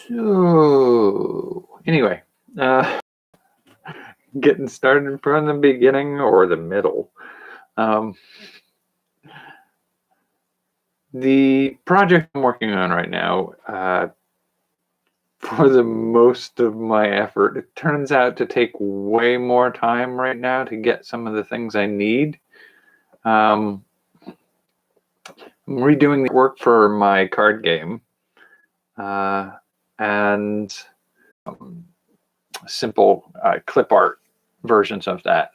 So, anyway, uh, getting started from the beginning or the middle. Um, the project I'm working on right now, for the most of my effort, it turns out to take way more time right now to get some of the things I need. I'm redoing the work for my card game, and simple clip art versions of that.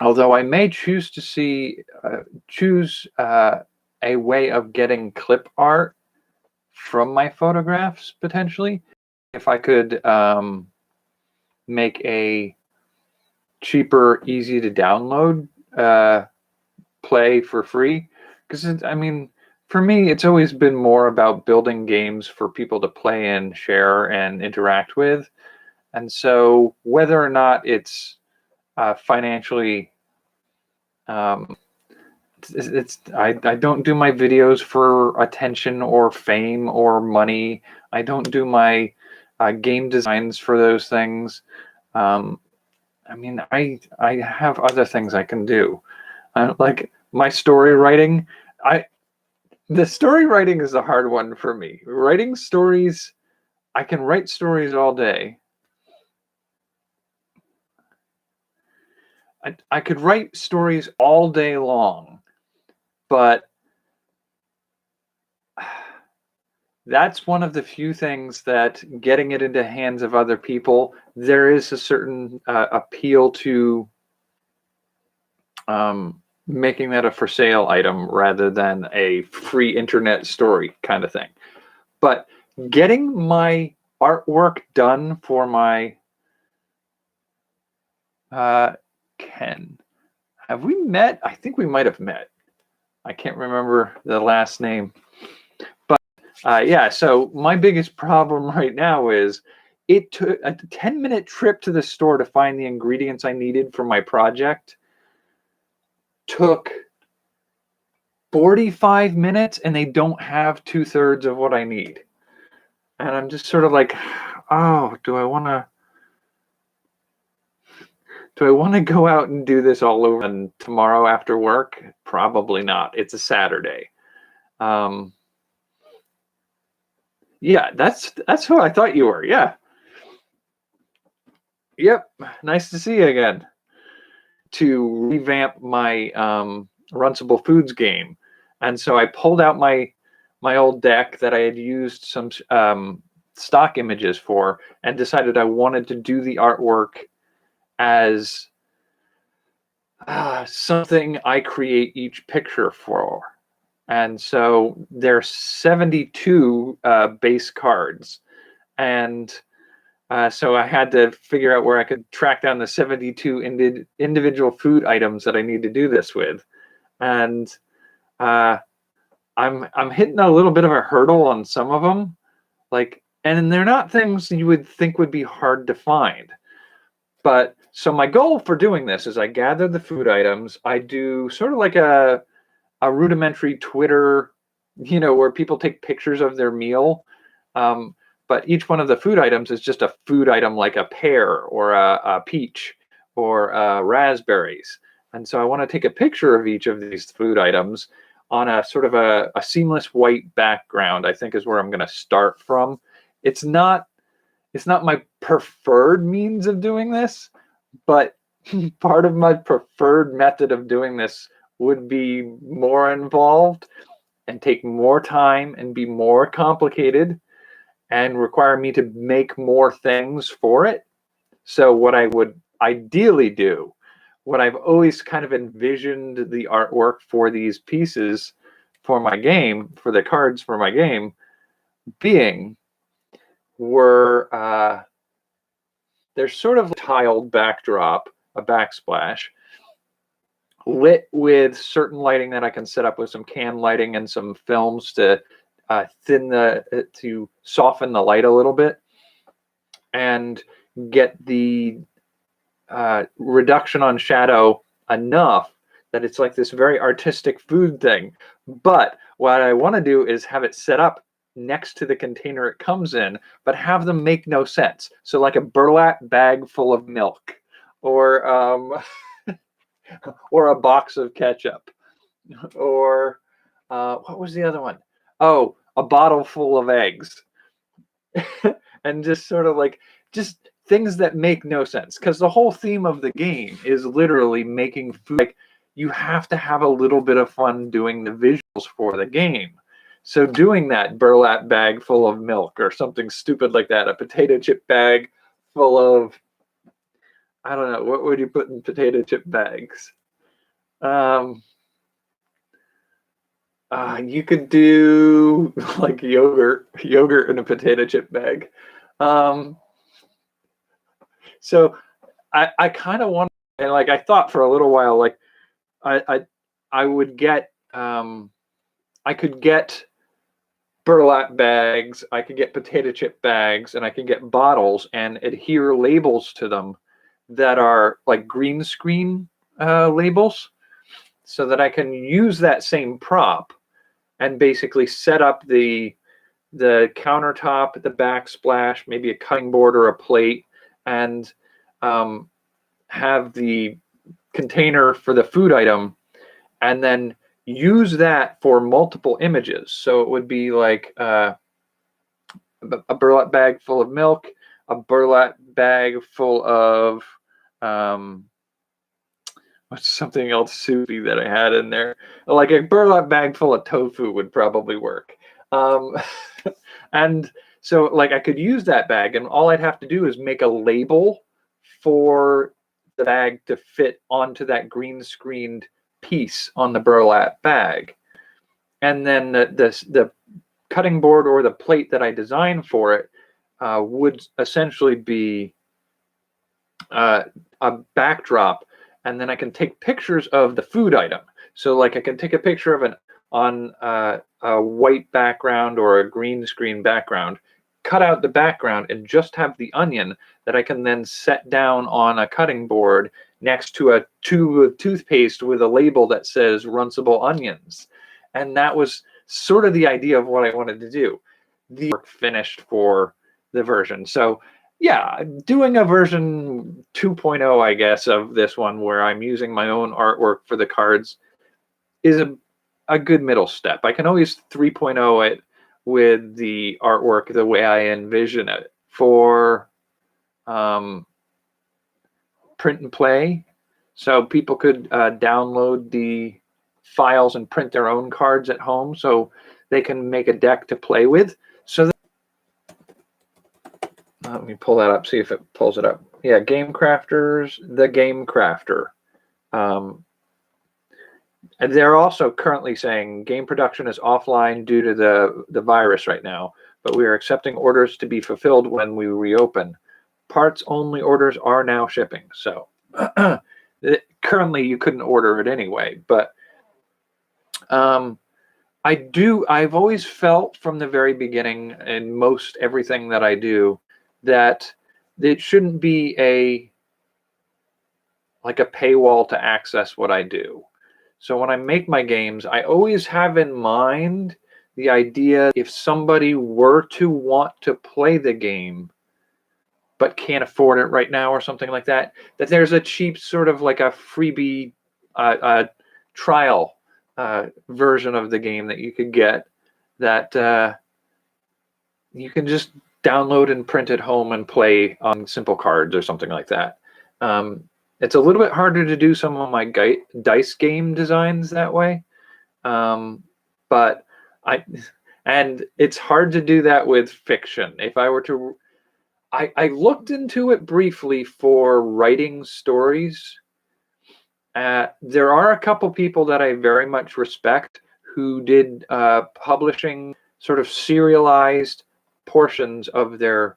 Although I may choose to choose a way of getting clip art from my photographs potentially, if I could make a cheaper, easy to download play for free. Because I mean, for me, it's always been more about building games for people to play and share and interact with. And so, whether or not it's financially I don't do my videos for attention or fame or money. I don't do my game designs for those things. I mean, I have other things I can do. Like my story writing. The story writing is a hard one for me. Writing stories, I can write stories all day. I could write stories all day long, but that's one of the few things that getting it into hands of other people, there is a certain appeal to making that a for sale item rather than a free internet story kind of thing. But getting my artwork done for my Ken, have we met? I think we might have met. I can't remember the last name. But yeah, so my biggest problem right now is it took a 10-minute trip to the store to find the ingredients I needed for my project. Took 45 minutes and they don't have 2/3 of what I need. And I'm just sort of like, oh, do I want to go out and do this all over and tomorrow after work? Probably not. It's a Saturday. Yeah, that's who I thought you were. Yeah. Yep. Nice to see you again. To revamp my Runcible Foods game. And so I pulled out my old deck that I had used some stock images for and decided I wanted to do the artwork as something I create each picture for. And so there's 72 base cards. And so I had to figure out where I could track down the 72 individual food items that I need to do this with. And I'm hitting a little bit of a hurdle on some of them. And they're not things you would think would be hard to find. But so my goal for doing this is I gather the food items. I do sort of like a rudimentary Twitter, where people take pictures of their meal. But each one of the food items is just a food item, like a pear or a peach or raspberries. And so I want to take a picture of each of these food items on a sort of a seamless white background, I think is where I'm going to start from. It's not my preferred means of doing this, but part of my preferred method of doing this would be more involved and take more time and be more complicated and require me to make more things for it. So what I would ideally do, what I've always kind of envisioned the artwork for these pieces for my game, for the cards for my game, being were there's sort of a tiled backdrop, a backsplash, lit with certain lighting that I can set up with some can lighting and some films to to soften the light a little bit and get the reduction on shadow enough that it's like this very artistic food thing. But what I want to do is have it set up next to the container it comes in, but have them make no sense. So like a burlap bag full of milk, or or a box of ketchup, or what was the other one? Oh, a bottle full of eggs. And just sort of like just things that make no sense, because the whole theme of the game is literally making food. Like, you have to have a little bit of fun doing the visuals for the game. So doing that burlap bag full of milk or something stupid like that, a potato chip bag full of, I don't know, what would you put in potato chip bags? You could do like yogurt in a potato chip bag. Um, so I kind of want, and like I thought for a little while, like I would get I could get burlap bags, I could get potato chip bags, and I could get bottles and adhere labels to them that are like green screen labels, so that I can use that same prop and basically set up the countertop, the backsplash, maybe a cutting board or a plate, and have the container for the food item, and then use that for multiple images. So it would be like a burlap bag full of milk, a burlap bag full of what's something else soupy that I had in there? Like a burlap bag full of tofu would probably work. And so like I could use that bag, and all I'd have to do is make a label for the bag to fit onto that green screened piece on the burlap bag. And then the cutting board or the plate that I designed for it would essentially be a backdrop, and then I can take pictures of the food item. So like I can take a picture of it on a white background or a green screen background, cut out the background, and just have the onion that I can then set down on a cutting board next to a tube of toothpaste with a label that says Runcible Onions. And that was sort of the idea of what I wanted to do. The work finished for the version. So yeah, doing a version 2.0, I guess, of this one where I'm using my own artwork for the cards is a good middle step. I can always 3.0 it with the artwork the way I envision it for print and play. So people could download the files and print their own cards at home, so they can make a deck to play with. So let me pull that up, see if it pulls it up. Yeah, Game Crafters, the Game Crafter. And they're also currently saying game production is offline due to the virus right now, but we are accepting orders to be fulfilled when we reopen. Parts only orders are now shipping. So currently you couldn't order it anyway, but I've always felt from the very beginning in most everything that I do that it shouldn't be like a paywall to access what I do. So when I make my games, I always have in mind the idea if somebody were to want to play the game but can't afford it right now or something like that, that there's a cheap sort of like a freebie trial version of the game that you could get that you can just download and print at home and play on simple cards or something like that. It's a little bit harder to do some of my dice game designs that way, but it's hard to do that with fiction. If I were to, I looked into it briefly for writing stories. There are a couple people that I very much respect who did publishing sort of serialized portions of their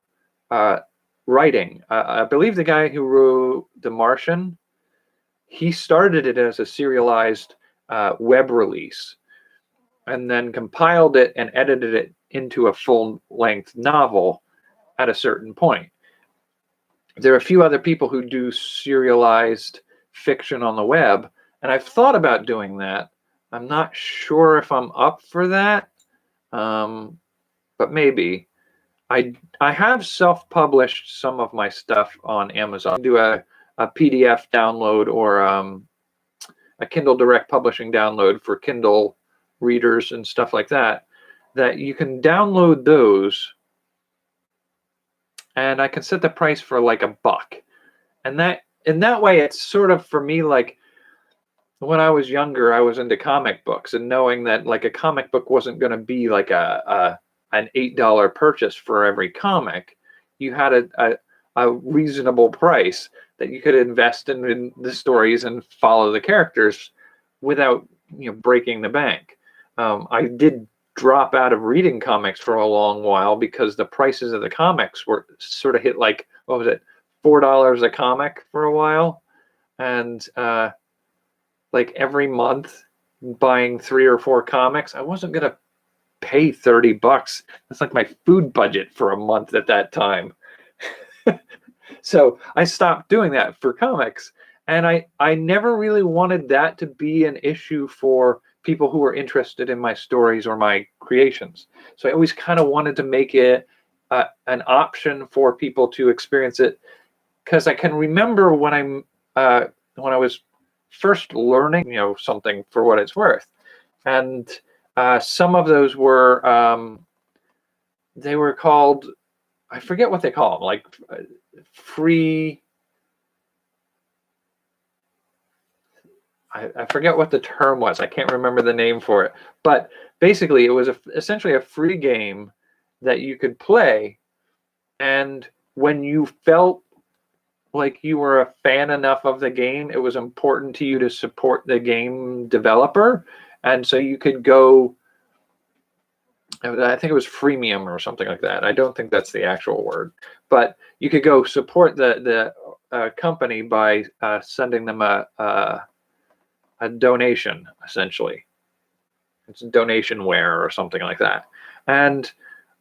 writing. I believe the guy who wrote The Martian, he started it as a serialized web release and then compiled it and edited it into a full-length novel at a certain point. There are a few other people who do serialized fiction on the web, and I've thought about doing that. I'm not sure if I'm up for that. but maybe. I have self-published some of my stuff on Amazon. Do a PDF download or a Kindle Direct Publishing download for Kindle readers and stuff like that, that you can download those, and I can set the price for like $1. And that in that way, it's sort of, for me, like when I was younger, I was into comic books, and knowing that like a comic book wasn't going to be like an $8 purchase for every comic, you had a reasonable price that you could invest in the stories and follow the characters without, you know, breaking the bank. I did drop out of reading comics for a long while because the prices of the comics were sort of hit like, what was it, $4 a comic for a while, and like every month buying 3 or 4 comics, I wasn't gonna pay $30. That's like my food budget for a month at that time. So I stopped doing that for comics, and I never really wanted that to be an issue for people who were interested in my stories or my creations. So I always kind of wanted to make it an option for people to experience it, because I can remember when I was first learning, you know, something for what it's worth, and some of those were they were called, I forget what they call them, like free. I forget what the term was. I can't remember the name for it. But basically, it was essentially a free game that you could play. And when you felt like you were a fan enough of the game, it was important to you to support the game developer. And so you could go, I think it was freemium or something like that. I don't think that's the actual word. But you could go support the company by sending them a donation, essentially. It's donationware or something like that. And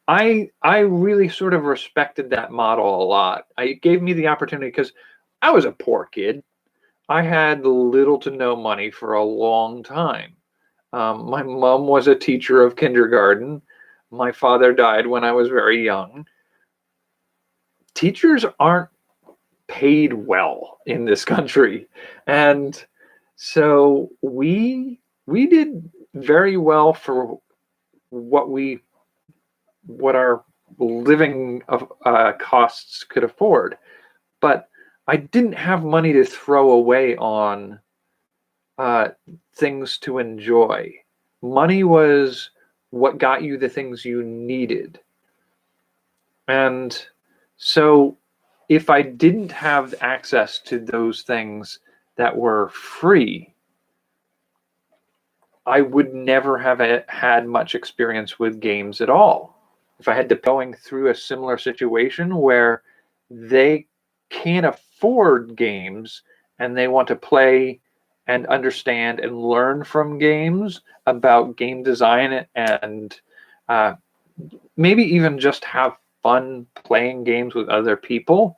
I really sort of respected that model a lot. It gave me the opportunity, because I was a poor kid. I had little to no money for a long time. My mom was a teacher of kindergarten. My father died when I was very young. Teachers aren't paid well in this country. And so we did very well for what our living costs could afford. But I didn't have money to throw away on things to enjoy. Money was what got you the things you needed. And so if I didn't have access to those things that were free, I would never have had much experience with games at all. If I had to going through a similar situation where they can't afford games and they want to play and understand and learn from games about game design, and maybe even just have fun playing games with other people,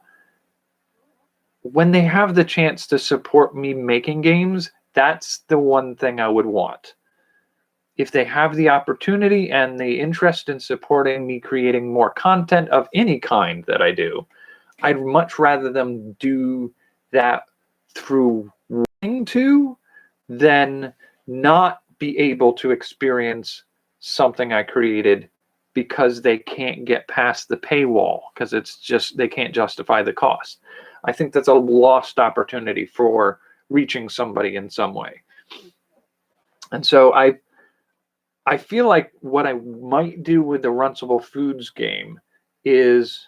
when they have the chance to support me making games, that's the one thing I would want. If they have the opportunity and the interest in supporting me creating more content of any kind that I do, I'd much rather them do that through wanting to than not be able to experience something I created because they can't get past the paywall, because it's just, they can't justify the cost. I think that's a lost opportunity for reaching somebody in some way. And so I feel like what I might do with the Runcible Foods game is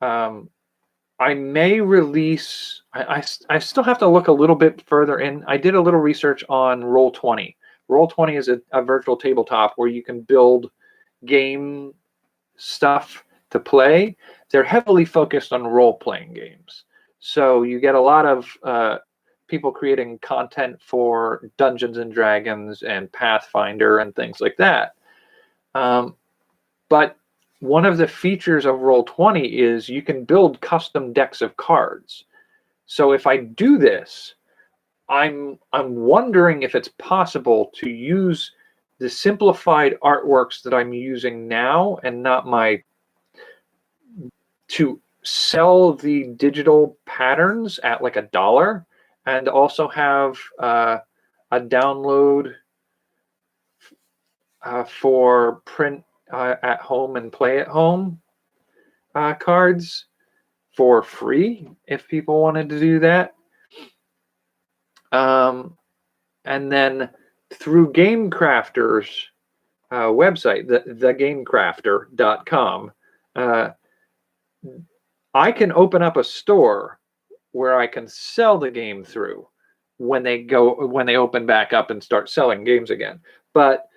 I may release, I still have to look a little bit further in. I did a little research on Roll20. Roll20 is a virtual tabletop where you can build game stuff to play. They're heavily focused on role-playing games. So you get a lot of people creating content for Dungeons and Dragons and Pathfinder and things like that. But one of the features of Roll20 is you can build custom decks of cards. So if I do this, I'm wondering if it's possible to use the simplified artworks that I'm using now, and not to sell the digital patterns at like $1, and also have a download for print at home and play at home cards for free if people wanted to do that. And then through GameCrafter's website, thegamecrafter.com, I can open up a store where I can sell the game through when they open back up and start selling games again. But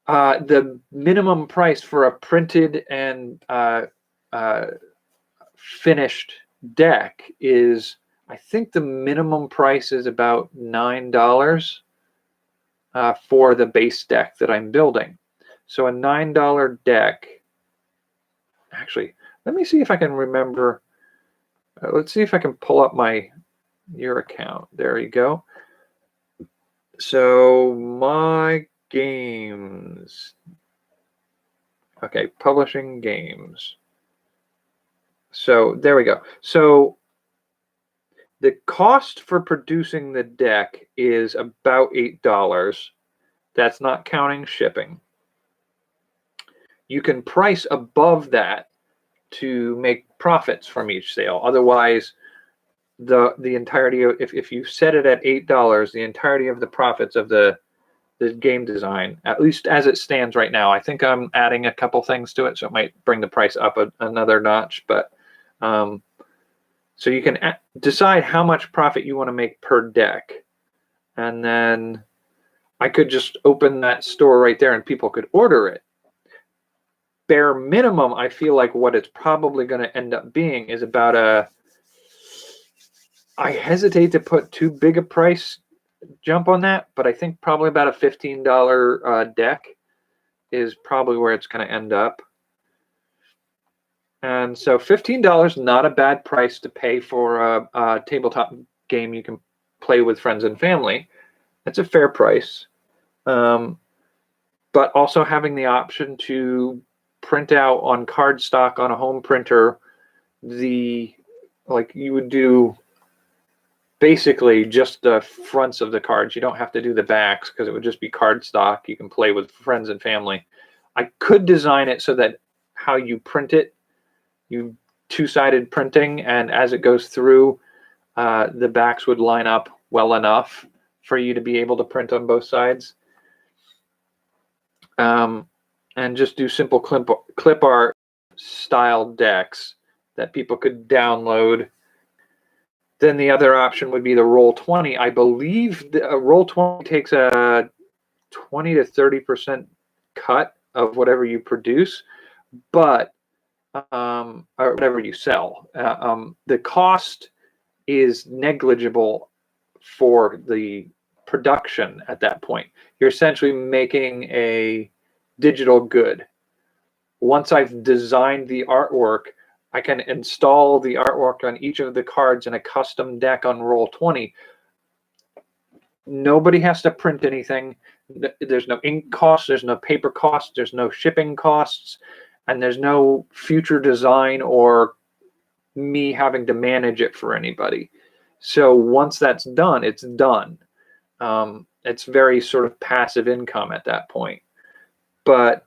the minimum price for a printed and finished deck is, I think the minimum price is about $9 for the base deck that I'm building. So a $9 deck, actually, let me see if I can remember. Let's see if I can pull up your account. There you go. So my games. Okay, publishing games. So there we go. So the cost for producing the deck is about $8. That's not counting shipping. You can price above that to make profits from each sale. Otherwise, the entirety of, if you set it at $8, the entirety of the profits of the game design, at least as it stands right now. I think I'm adding a couple things to it, so it might bring the price up another notch. But so you can decide how much profit you want to make per deck, and then I could just open that store right there and people could order it. Bare minimum, I feel like what it's probably going to end up being is about I hesitate to put too big a price jump on that, but I think probably about a $15 deck is probably where it's going to end up. And so $15, not a bad price to pay for a tabletop game you can play with friends and family. That's a fair price. But also having the option to print out on cardstock on a home printer, like you would do basically just the fronts of the cards. You don't have to do the backs because it would just be cardstock. You can play with friends and family. I could design it so that how you print it, you two-sided printing, and as it goes through, the backs would line up well enough for you to be able to print on both sides. And just do simple clip art style decks that people could download. Then the other option would be the Roll20. I believe the Roll20 takes a 20 to 30% cut of whatever you produce, but or whatever you sell. The cost is negligible for the production at that point. You're essentially making a digital good. Once I've designed the artwork, I can install the artwork on each of the cards in a custom deck on Roll20. Nobody has to print anything. There's no ink costs, there's no paper costs, there's no shipping costs, and there's no future design or me having to manage it for anybody. So once that's done, it's done. It's very sort of passive income at that point. But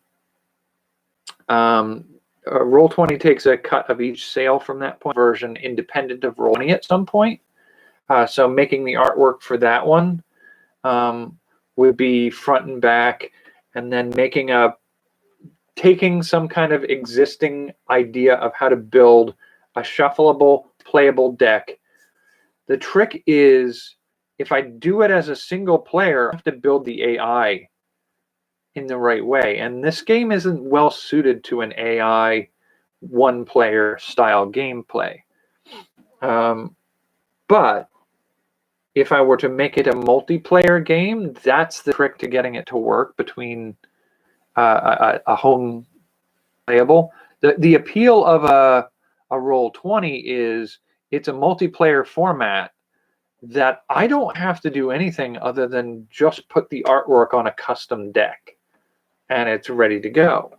Roll20 takes a cut of each sale from that point version, independent of Roll20 at some point. So making the artwork for that one would be front and back, and then taking some kind of existing idea of how to build a shuffleable, playable deck. The trick is, if I do it as a single player, I have to build the AI in the right way. And this game isn't well suited to an AI one-player style gameplay. But if I were to make it a multiplayer game, that's the trick to getting it to work between a home playable. The appeal of a Roll20 is it's a multiplayer format, that I don't have to do anything other than just put the artwork on a custom deck and it's ready to go.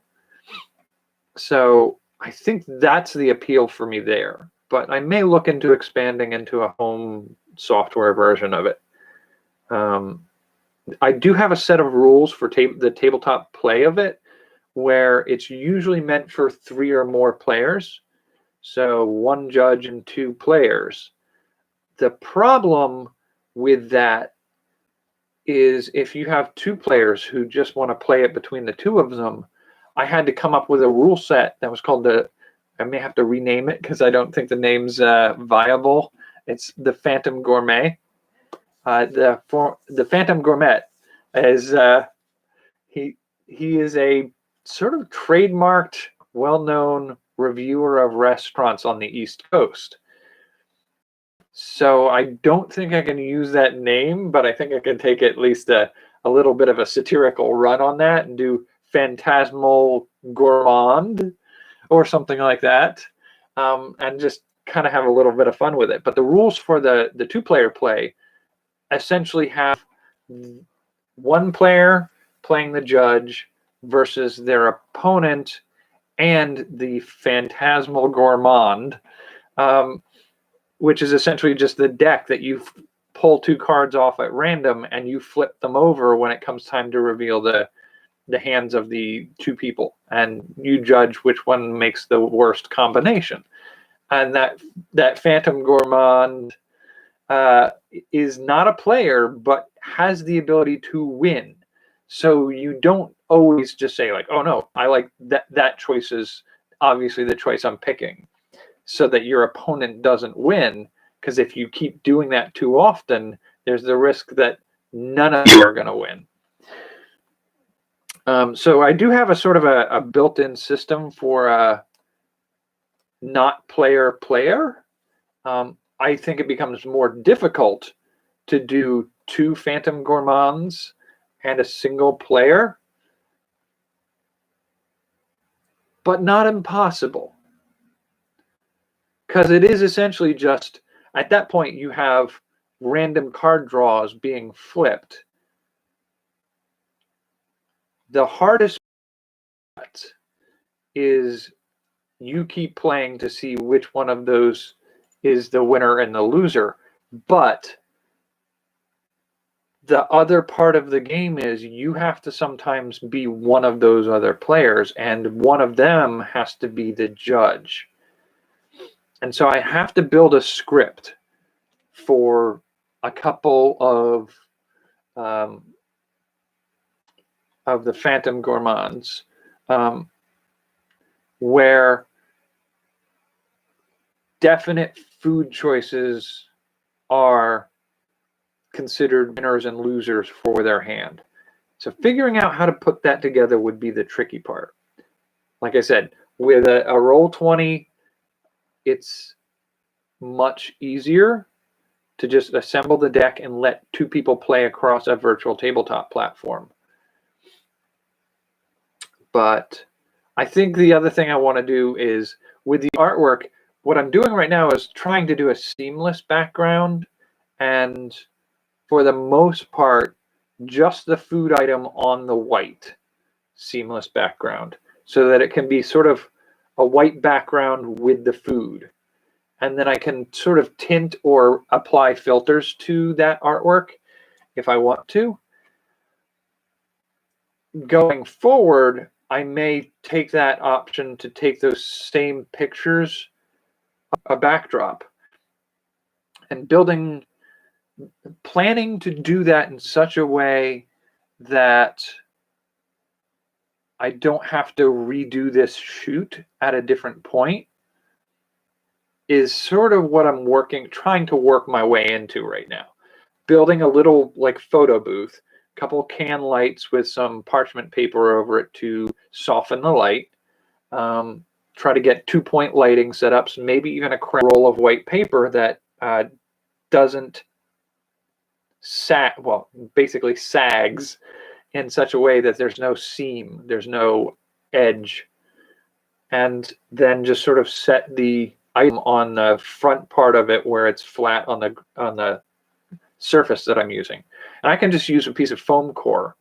So I think that's the appeal for me there. But I may look into expanding into a home software version of it. I do have a set of rules for the tabletop play of it, where it's usually meant for 3 or more players. So 1 judge and 2 players. The problem with that is if you have 2 players who just want to play it between the 2 of them, I had to come up with a rule set that was called I may have to rename it because I don't think the name's viable. It's the Phantom Gourmet. The Phantom Gourmet is he is a sort of trademarked, well-known reviewer of restaurants on the East Coast. So I don't think I can use that name, but I think I can take at least a little bit of a satirical run on that and do Phantasmal Gourmand or something like that, and just kind of have a little bit of fun with it. But the rules for the 2-player play essentially have 1 player playing the judge versus their opponent and the Phantasmal Gourmand, which is essentially just the deck that you pull 2 cards off at random and you flip them over when it comes time to reveal the hands of the 2 people, and you judge which one makes the worst combination. And that Phantom Gourmand is not a player, but has the ability to win. So you don't always just say like, oh no, I like that choice is obviously the choice I'm picking, so that your opponent doesn't win. Because if you keep doing that too often, there's the risk that none of you are going to win. So I do have a sort of a built-in system for not player. I think it becomes more difficult to do 2 Phantom Gourmands and a single player, but not impossible. Because it is essentially just, at that point, you have random card draws being flipped. The hardest part is you keep playing to see which one of those is the winner and the loser. But the other part of the game is you have to sometimes be one of those other players, and one of them has to be the judge. And so I have to build a script for a couple of the Phantom Gourmands, where definite food choices are considered winners and losers for their hand. So figuring out how to put that together would be the tricky part. Like I said, with a Roll20, it's much easier to just assemble the deck and let 2 people play across a virtual tabletop platform. But I think the other thing I want to do is, with the artwork, what I'm doing right now is trying to do a seamless background, and for the most part, just the food item on the white seamless background, so that it can be sort of a white background with the food. And then I can sort of tint or apply filters to that artwork if I want to. Going forward, I may take that option to take those same pictures, a backdrop, and planning to do that in such a way that I don't have to redo this shoot at a different point is sort of what I'm trying to work my way into right now. Building a little like photo booth, a couple can lights with some parchment paper over it to soften the light. Try to get 2-point lighting setups, maybe even a roll of white paper that doesn't basically sags in such a way that there's no seam, there's no edge. And then just sort of set the item on the front part of it where it's flat on the surface that I'm using. And I can just use a piece of foam core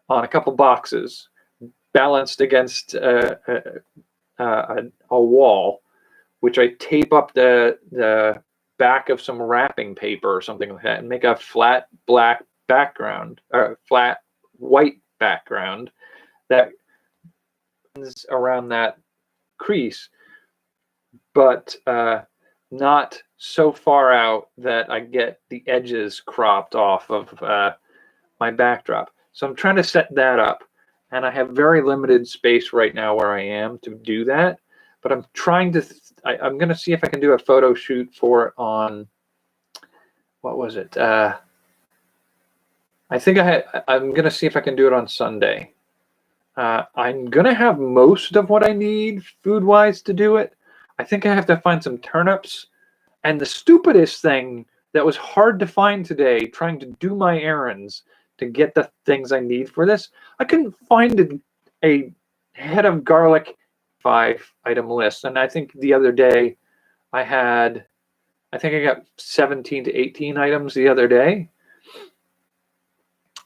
on a couple boxes balanced against a wall, which I tape up the back of some wrapping paper or something like that and make a flat black background, or flat white background that is around that crease, but not so far out that I get the edges cropped off of my backdrop. So I'm trying to set that up, and I have very limited space right now where I am to do that, but I'm trying to, I'm going to see if I can do a photo shoot for it on, what was it? I think I'm going to see if I can do it on Sunday. I'm going to have most of what I need food-wise to do it. I think I have to find some turnips. And the stupidest thing that was hard to find today, trying to do my errands to get the things I need for this, I couldn't find a head of garlic 5-item list. And I think the other day I think I got 17 to 18 items the other day.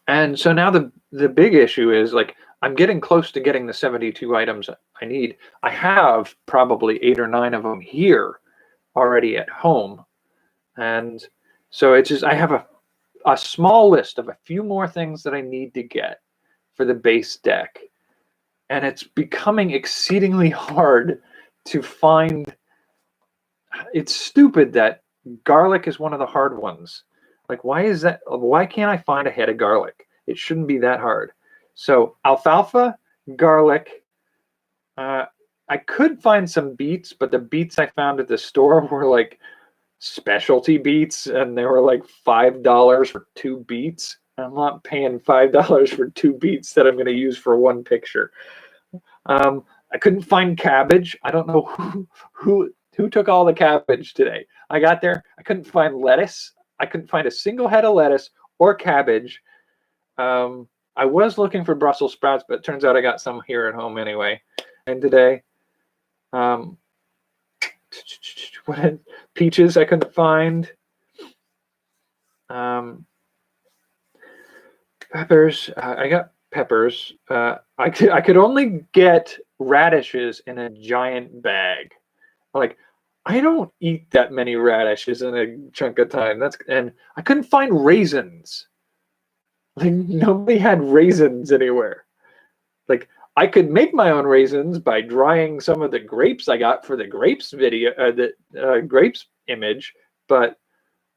And so now the big issue is, like, I'm getting close to getting the 72 items I need. I have probably 8 or 9 of them here already at home. And so it's just, I have a small list of a few more things that I need to get for the base deck. And it's becoming exceedingly hard to find. It's stupid that garlic is one of the hard ones. Like, why is that? Why can't I find a head of garlic? It shouldn't be that hard. So alfalfa, garlic. I could find some beets, but the beets I found at the store were like specialty beets, and they were like $5 for 2 beets. I'm not paying $5 for 2 beets that I'm going to use for one picture. I couldn't find cabbage. I don't know who took all the cabbage today. I got there. I couldn't find lettuce. I couldn't find a single head of lettuce or cabbage. I was looking for Brussels sprouts, but it turns out I got some here at home anyway. And today, peaches I couldn't find. Peppers. I got peppers. I could only get radishes in a giant bag. Like, I don't eat that many radishes in a chunk of time. And I couldn't find raisins. Like, nobody had raisins anywhere. Like, I could make my own raisins by drying some of the grapes I got for the grapes video, grapes image, but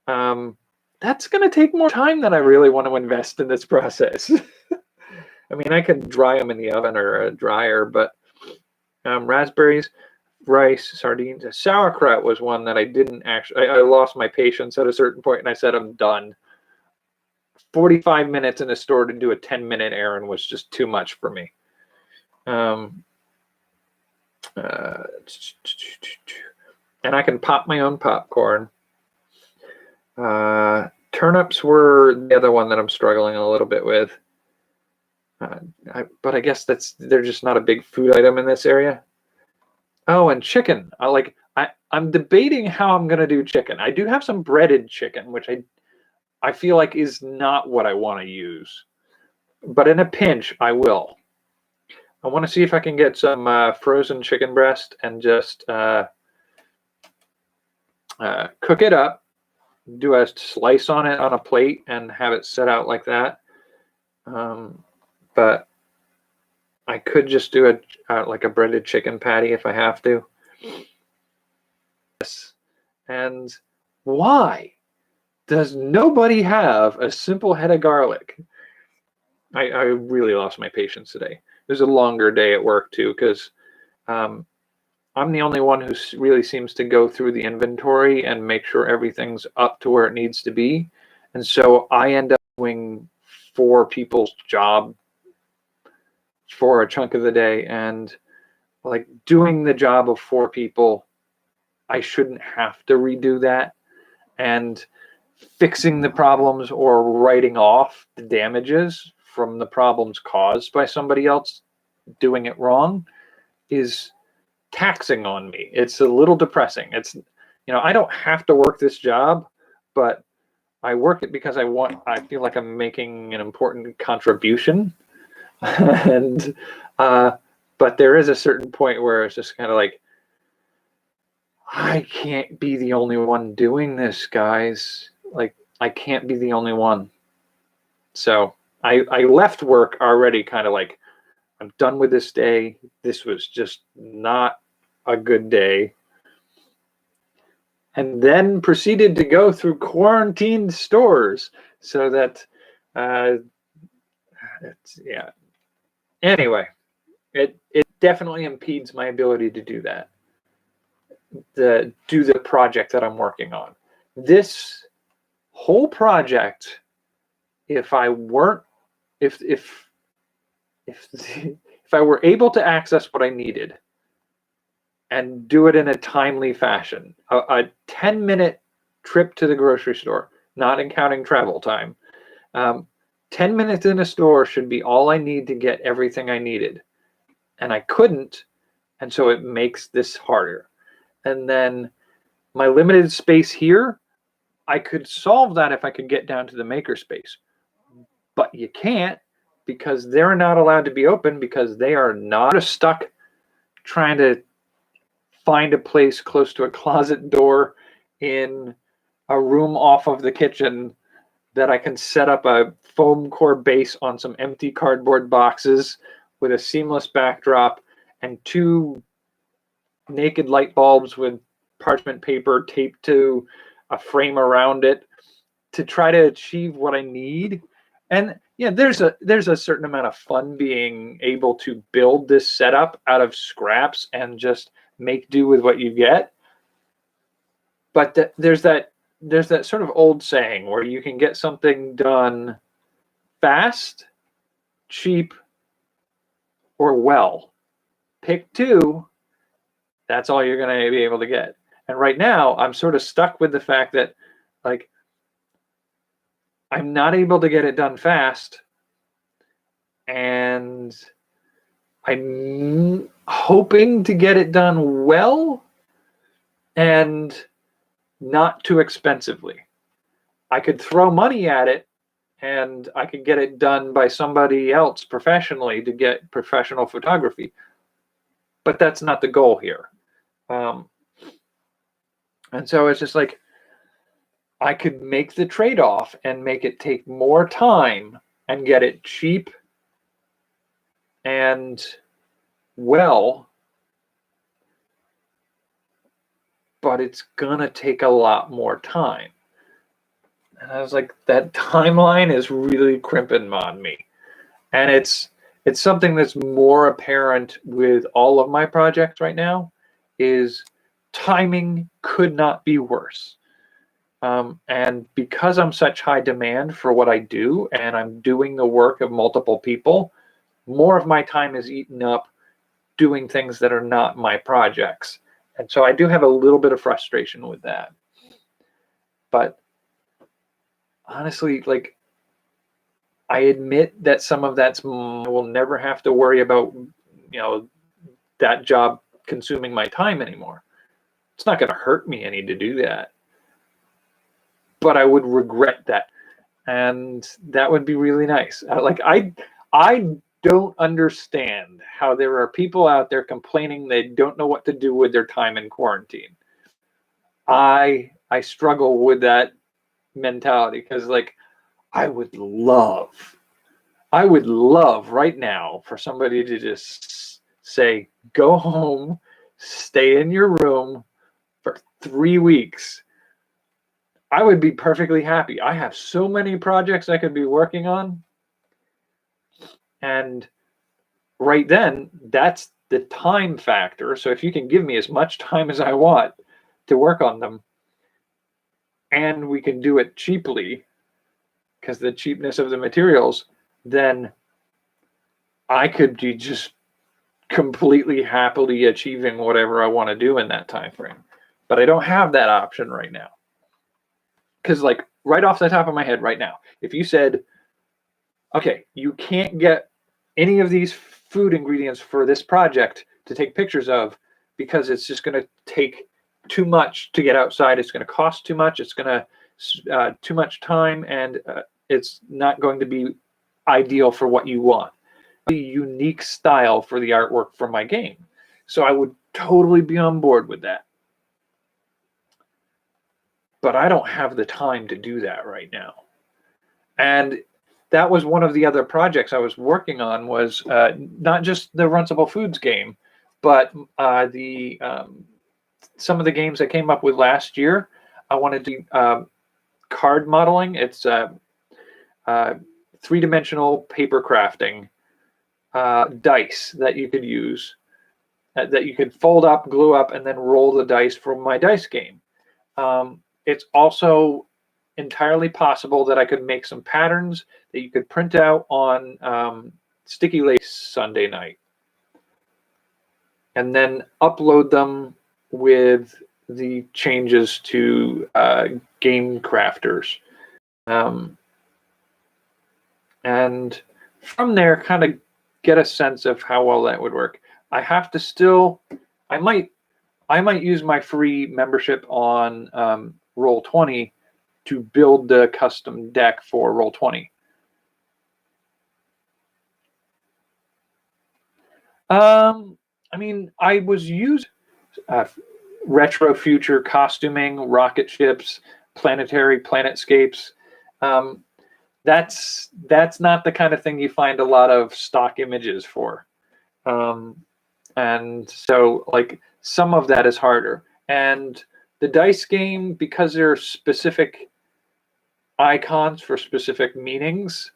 that's going to take more time than I really want to invest in this process. I mean, I could dry them in the oven or a dryer, but raspberries, rice, sardines, sauerkraut was one that I didn't actually. I lost my patience at a certain point, and I said, I'm done. 45 minutes in a store to do a 10-minute errand was just too much for me. And I can pop my own popcorn. Turnips were the other one that I'm struggling a little bit with. But I guess they're just not a big food item in this area. Oh, and chicken. I'm debating how I'm going to do chicken. I do have some breaded chicken, which I feel like is not what I want to use. But in a pinch, I will. I want to see if I can get some frozen chicken breast and just cook it up, do a slice on it on a plate, and have it set out like that. But I could just do like a breaded chicken patty if I have to. And why does nobody have a simple head of garlic? I really lost my patience today. It was a longer day at work too, because I'm the only one who really seems to go through the inventory and make sure everything's up to where it needs to be. And so I end up doing 4 people's job for a chunk of the day. And like, doing the job of 4 people, I shouldn't have to redo that. And fixing the problems or writing off the damages from the problems caused by somebody else doing it wrong is taxing on me. It's a little depressing. It's, I don't have to work this job, but I work it because I feel like I'm making an important contribution. And but there is a certain point where it's just kind of like, I can't be the only one doing this, guys. Like, I can't be the only one. So I left work already kind of like, I'm done with this day. This was just not a good day. And then proceeded to go through quarantined stores so that, yeah. Anyway, it definitely impedes my ability to do that. Do the project that I'm working on. This whole project, if I weren't, if I were able to access what I needed and do it in a timely fashion, a 10-minute trip to the grocery store, not counting travel time, 10 minutes in a store should be all I need to get everything I needed. And I couldn't, and so it makes this harder. And then my limited space here, I could solve that if I could get down to the makerspace. But you can't, because they're not allowed to be open, because they are not stuck trying to find a place close to a closet door in a room off of the kitchen that I can set up a foam core base on some empty cardboard boxes with a seamless backdrop and 2 naked light bulbs with parchment paper taped to a frame around it to try to achieve what I need. And yeah, there's a certain amount of fun being able to build this setup out of scraps and just make do with what you get. But there's that sort of old saying where you can get something done fast, cheap, or well. Pick 2. That's all you're going to be able to get. And right now, I'm sort of stuck with the fact that, like, I'm not able to get it done fast, and I'm hoping to get it done well and not too expensively. I could throw money at it, and I could get it done by somebody else professionally to get professional photography. But that's not the goal here. And so it's just like, I could make the trade-off and make it take more time and get it cheap and well, but it's gonna take a lot more time. And I was like, that timeline is really crimping on me. And it's something that's more apparent with all of my projects right now, is timing could not be worse. And because I'm such high demand for what I do, and I'm doing the work of multiple people, more of my time is eaten up doing things that are not my projects. And so I do have a little bit of frustration with that. But honestly, like, I admit that some of that's, I will never have to worry about, that job consuming my time anymore. It's not going to hurt me any to do that. But I would regret that. And that would be really nice. I don't understand how there are people out there complaining they don't know what to do with their time in quarantine. I struggle with that mentality, because, like, I would love right now for somebody to just say, go home, stay in your room for 3 weeks. I would be perfectly happy. I have so many projects I could be working on. And right then, that's the time factor. So if you can give me as much time as I want to work on them, and we can do it cheaply, because the cheapness of the materials, then I could be just completely happily achieving whatever I want to do in that time frame. But I don't have that option right now. Because, like, right off the top of my head right now, if you said, okay, you can't get any of these food ingredients for this project to take pictures of because it's just going to take too much to get outside, it's going to cost too much, it's going to too much time, and it's not going to be ideal for what you want. A unique style for the artwork for my game. So I would totally be on board with that. But I don't have the time to do that right now. And that was one of the other projects I was working on, was not just the Runcible Foods game, but some of the games I came up with last year. I wanted to do card modeling. It's three-dimensional paper crafting dice that you could use, that you could fold up, glue up, and then roll the dice from my dice game. It's also entirely possible that I could make some patterns that you could print out on sticky lace Sunday night, and then upload them with the changes to game crafters. And from there, kind of get a sense of how well that would work. I have to still, I might use my free membership on Roll20 to build the custom deck for Roll20. I mean, I was using retro future costuming, rocket ships, planetary planetscapes. That's not the kind of thing you find a lot of stock images for. And so, like, some of that is harder. And the dice game, because there are specific icons for specific meanings,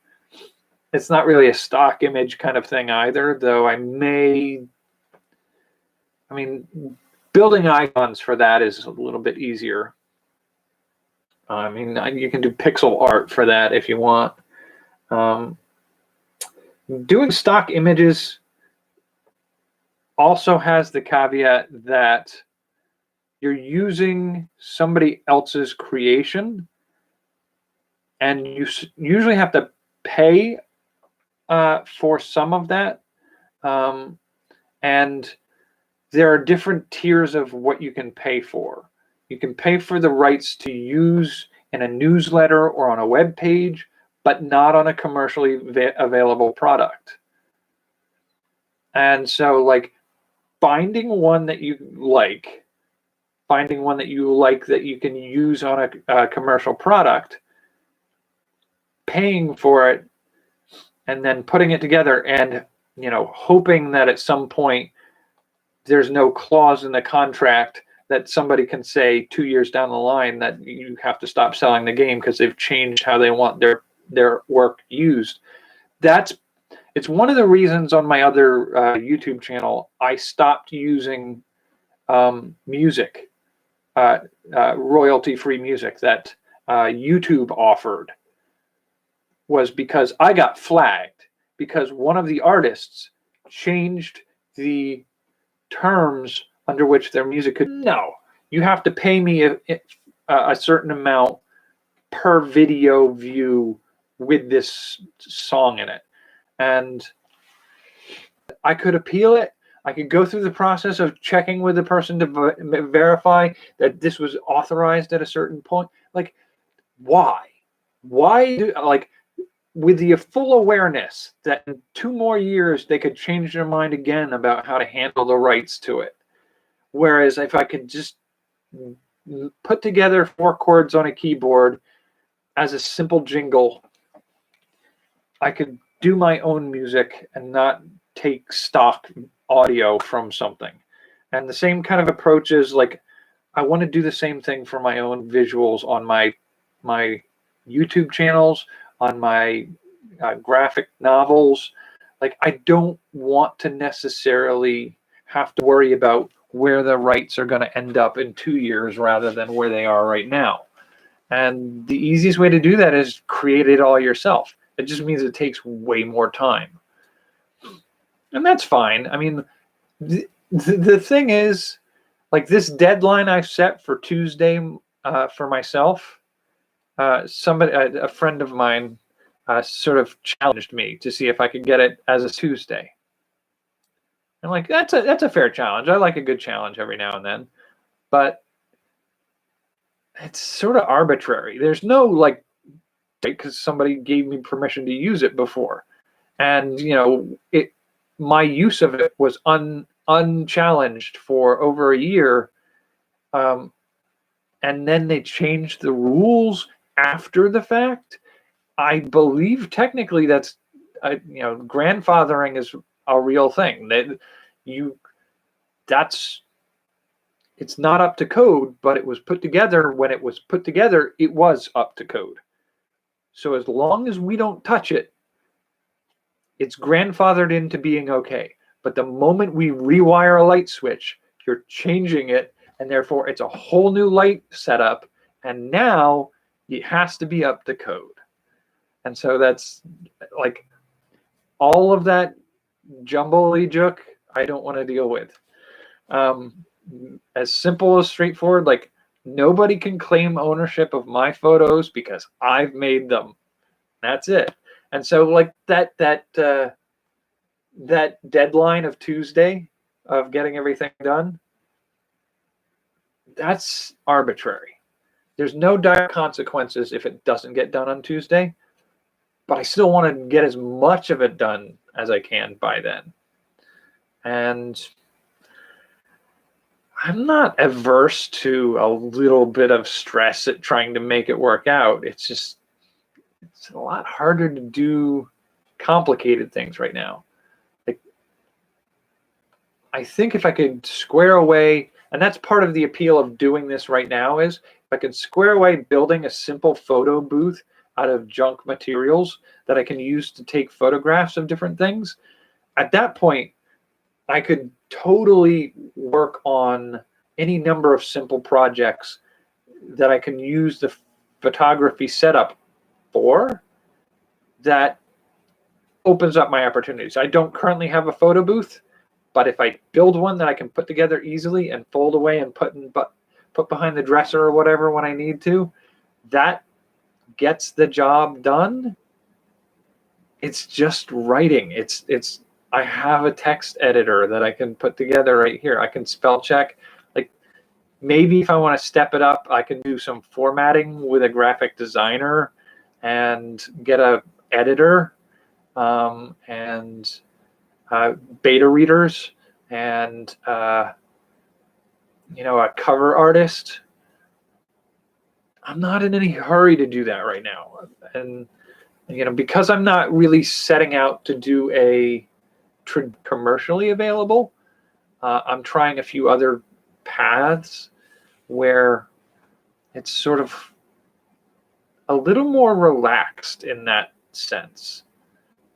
it's not really a stock image kind of thing either, though I mean, building icons for that is a little bit easier. I mean, you can do pixel art for that if you want. Doing stock images also has the caveat that you're using somebody else's creation, and you usually have to pay for some of that. And there are different tiers of what you can pay for. You can pay for the rights to use in a newsletter or on a web page, but not on a commercially available product. And so, like, finding one that you like that you can use on a commercial product, paying for it, and then putting it together, and hoping that at some point there's no clause in the contract that somebody can say 2 years down the line that you have to stop selling the game because they've changed how they want their work used. It's one of the reasons on my other YouTube channel I stopped using music, royalty-free music that YouTube offered, was because I got flagged because one of the artists changed the terms under which their music could. No, you have to pay me a certain amount per video view with this song in it. And I could appeal it. I could go through the process of checking with the person to verify that this was authorized at a certain point. Like, why? With the full awareness that in 2 more years they could change their mind again about how to handle the rights to it. Whereas if I could just put together 4 chords on a keyboard as a simple jingle, I could do my own music and not take stock audio from something. And the same kind of approach is, like, I want to do the same thing for my own visuals on my YouTube channels, on my graphic novels. Like, I don't want to necessarily have to worry about where the rights are going to end up in 2 years rather than where they are right now. And the easiest way to do that is create it all yourself. It just means it takes way more time. And that's fine. I mean, the thing is, like, this deadline I've set for Tuesday for myself, a friend of mine sort of challenged me to see if I could get it as a Tuesday. I'm like, that's a fair challenge. I like a good challenge every now and then. But it's sort of arbitrary. There's no like, because somebody gave me permission to use it before, and my use of it was unchallenged for over a year, and then they changed the rules after the fact. I believe technically that's grandfathering is a real thing. It's not up to code, but it was put together. When it was put together, it was up to code. So as long as we don't touch it, it's grandfathered into being okay. But the moment we rewire a light switch, you're changing it, and therefore it's a whole new light setup, and now it has to be up to code. And so that's like all of that jumble-juk I don't want to deal with. As simple as straightforward, like nobody can claim ownership of my photos because I've made them. That's it. And so like that deadline of Tuesday of getting everything done, that's arbitrary. There's no dire consequences if it doesn't get done on Tuesday, but I still want to get as much of it done as I can by then. And I'm not averse to a little bit of stress at trying to make it work out. It's a lot harder to do complicated things right now. Like, I think if I could square away, and that's part of the appeal of doing this right now, is if I could square away building a simple photo booth out of junk materials that I can use to take photographs of different things, at that point, I could totally work on any number of simple projects that I can use the photography setup for. That opens up my opportunities. I don't currently have a photo booth, but if I build one that I can put together easily and fold away and put behind the dresser or whatever when I need to, that gets the job done. It's just writing. I have a text editor that I can put together right here. I can spell check. Like maybe if I want to step it up, I can do some formatting with a graphic designer and get a editor and beta readers and a cover artist. I'm not in any hurry to do that right now. And because I'm not really setting out to do a commercially available, I'm trying a few other paths where it's sort of a little more relaxed in that sense.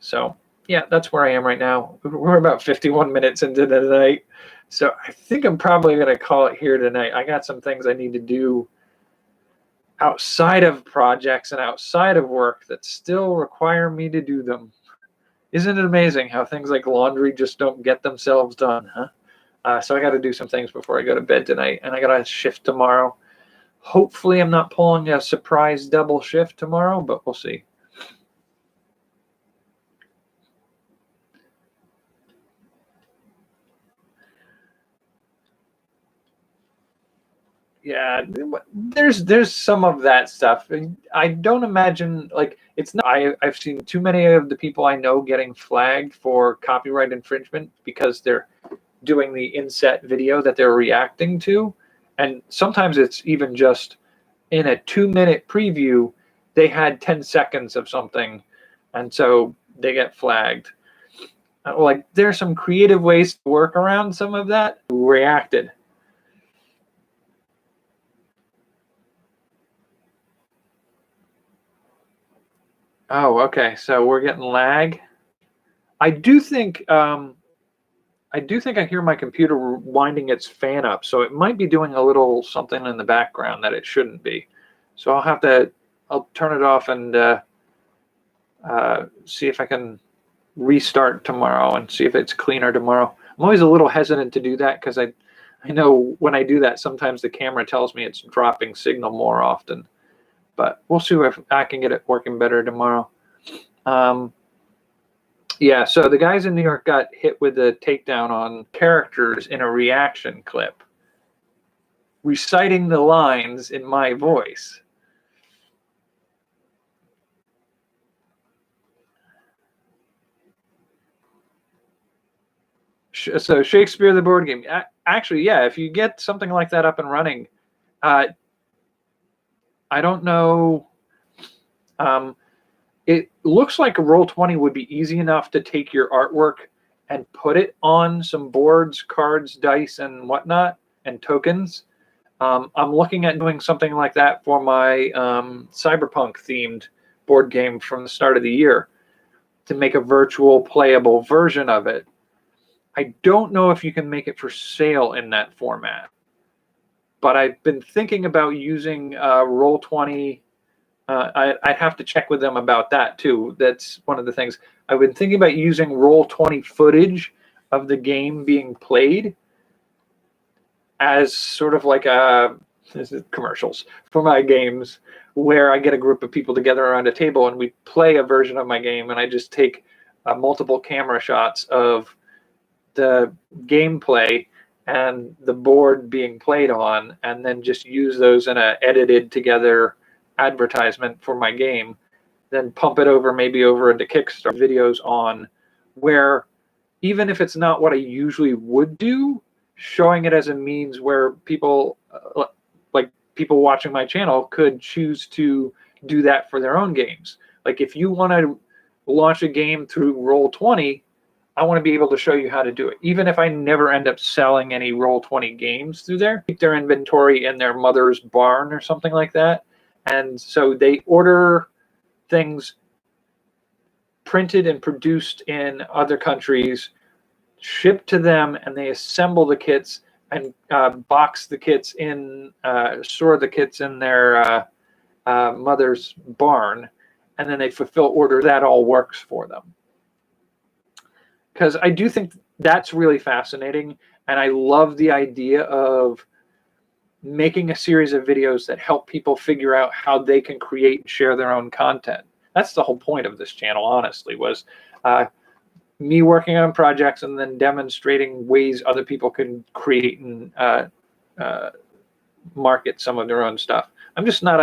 So yeah, that's where I am right now. We're about 51 minutes into the night, so I think I'm probably going to call it here tonight. I got some things I need to do outside of projects and outside of work that still require me to do them. Isn't it amazing how things like laundry just don't get themselves done, huh? So I got to do some things before I go to bed tonight, and I got a shift tomorrow. Hopefully I'm not pulling a surprise double shift tomorrow, but we'll see. Yeah, there's some of that stuff. I don't imagine, like, it's not. I've seen too many of the people I know getting flagged for copyright infringement because they're doing the inset video that they're reacting to, and sometimes it's even just in a 2-minute preview they had 10 seconds of something, and so they get flagged. Like, there's some creative ways to work around some of that. Reacted. Oh, okay. So we're getting lag. I do think I hear my computer winding its fan up, so it might be doing a little something in the background that it shouldn't be. So I'll turn it off and see if I can restart tomorrow and see if it's cleaner tomorrow. I'm always a little hesitant to do that because I know when I do that, sometimes the camera tells me it's dropping signal more often. But we'll see if I can get it working better tomorrow. Yeah, so the guys in New York got hit with a takedown on characters in a reaction clip. reciting the lines in my voice. So Shakespeare the board game. Actually, yeah, if you get something like that up and running, I don't know. It looks like a Roll20 would be easy enough to take your artwork and put it on some boards, cards, dice, and whatnot, and tokens. I'm looking at doing something like that for my cyberpunk themed board game from the start of the year to make a virtual playable version of it. I don't know if you can make it for sale in that format, but I've been thinking about using Roll20. I'd have to check with them about that too. That's one of the things. I've been thinking about using Roll20 footage of the game being played as sort of like commercials for my games, where I get a group of people together around a table and we play a version of my game, and I just take multiple camera shots of the gameplay and the board being played on, and then just use those in a edited together advertisement for my game, then pump it over maybe over into Kickstarter videos on, where even if it's not what I usually would do, showing it as a means where people like people watching my channel could choose to do that for their own games. Like if you want to launch a game through Roll20, I want to be able to show you how to do it. Even if I never end up selling any Roll20 games through there, keep their inventory in their mother's barn or something like that. And so they order things printed and produced in other countries, shipped to them, and they assemble the kits and box the kits in, store the kits in their mother's barn, and then they fulfill orders. That all works for them. Because I do think that's really fascinating, and I love the idea of making a series of videos that help people figure out how they can create and share their own content. That's the whole point of this channel, honestly, was me working on projects and then demonstrating ways other people can create and market some of their own stuff. I'm not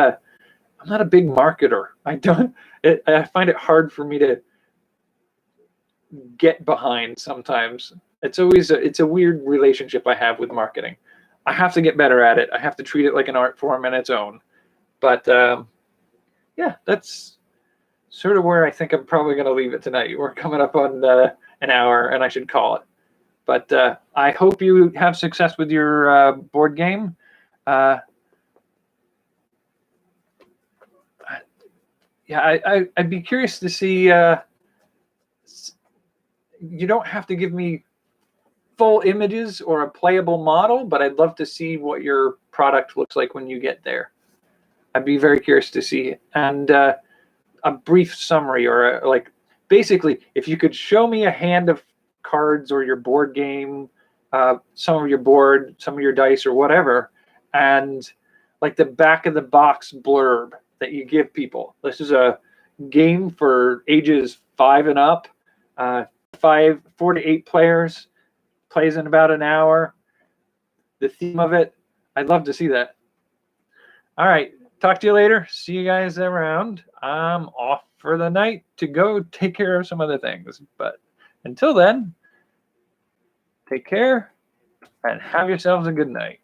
a big marketer. I find it hard for me to get behind sometimes. It's a weird relationship I have with marketing. I have to get better at it. I have to treat it like an art form in its own. But yeah, that's sort of where I think I'm probably going to leave it tonight. We're coming up on an hour, and I should call it. But I hope you have success with your board game. Yeah, I'd be curious to see. You don't have to give me full images or a playable model, but I'd love to see what your product looks like when you get there. I'd be very curious to see. And a brief summary, or basically, if you could show me a hand of cards or your board game, some of your board, some of your dice or whatever, and like the back of the box blurb that you give people. This is a game for ages 5 and up, 4 to 8 players, plays in about an hour. The theme of it, I'd love to see that. All right, talk to you later. See you guys around. I'm off for the night to go take care of some other things. But until then, take care and have yourselves a good night.